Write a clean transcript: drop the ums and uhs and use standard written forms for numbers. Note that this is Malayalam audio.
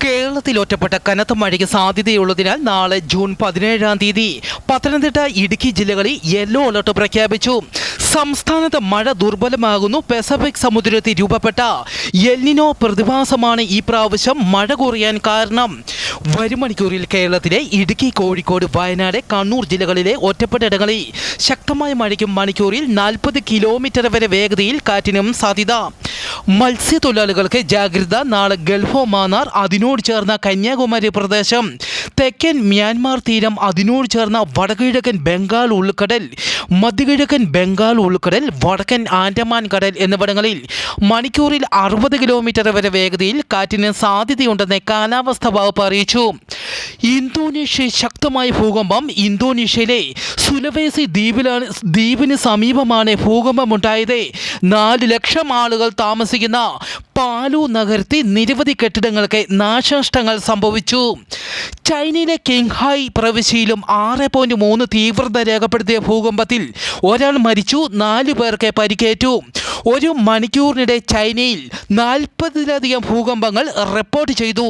കേരളത്തിൽ ഒറ്റപ്പെട്ട കനത്ത മഴയ്ക്ക് സാധ്യതയുള്ളതിനാൽ നാളെ ജൂൺ 17-ാം തീയതി പത്തനംതിട്ട, ഇടുക്കി ജില്ലകളിൽ യെല്ലോ അലർട്ട് പ്രഖ്യാപിച്ചു. സംസ്ഥാനത്ത് മഴ ദുർബലമാകുന്നു. പസഫിക് സമുദ്രത്തിൽ രൂപപ്പെട്ട എൽ നിനോ പ്രതിഭാസമാണ് ഈ പ്രാവശ്യം മഴ കുറയാൻ കാരണം. വരും മണിക്കൂറിൽ കേരളത്തിലെ ഇടുക്കി, കോഴിക്കോട്, വയനാട്, കണ്ണൂർ ജില്ലകളിലെ ഒറ്റപ്പെട്ട ഇടങ്ങളിൽ ശക്തമായ മഴയ്ക്കും മണിക്കൂറിൽ 40 കിലോമീറ്റർ വരെ വേഗതയിൽ കാറ്റിനും സാധ്യത. മത്സ്യത്തൊഴിലാളികൾക്ക് ജാഗ്രത. നാളെ ഗൾഫ് മാന്നാർ, അതിനോട് ചേർന്ന കന്യാകുമാരി പ്രദേശം, തെക്കൻ മ്യാൻമാർ തീരം, അതിനോട് ചേർന്ന വടക്കുകിഴക്കൻ ബംഗാൾ ഉൾക്കടൽ, മധ്യകിഴക്കൻ ബംഗാൾ ഉൾക്കടൽ, വടക്കൻ ആൻഡമാൻ കടൽ എന്നിവിടങ്ങളിൽ മണിക്കൂറിൽ 60 കിലോമീറ്റർ വരെ വേഗതയിൽ കാറ്റിന് സാധ്യതയുണ്ടെന്ന് കാലാവസ്ഥാ വകുപ്പ് അറിയിച്ചു. ഇന്തോനേഷ്യ ശക്തമായ ഭൂകമ്പം. ഇന്തോനേഷ്യയിലെ സുലവേസി ദ്വീപിന് സമീപമാണ് ഭൂകമ്പമുണ്ടായത്. 4 ലക്ഷം ആളുകൾ താമസിക്കുന്ന പാലു നഗരത്തിൽ നിരവധി കെട്ടിടങ്ങൾക്ക് നാശനഷ്ടങ്ങൾ സംഭവിച്ചു. ചൈനയിലെ കിങ്ഹായ് പ്രവിശ്യയിലും 6.3 തീവ്രത രേഖപ്പെടുത്തിയ ഭൂകമ്പത്തിൽ ഒരാൾ മരിച്ചു, 4 പേർക്ക് പരിക്കേറ്റു. ഒരു മണിക്കൂറിനിടെ ചൈനയിൽ 40-ലധികം ഭൂകമ്പങ്ങൾ റിപ്പോർട്ട് ചെയ്തു.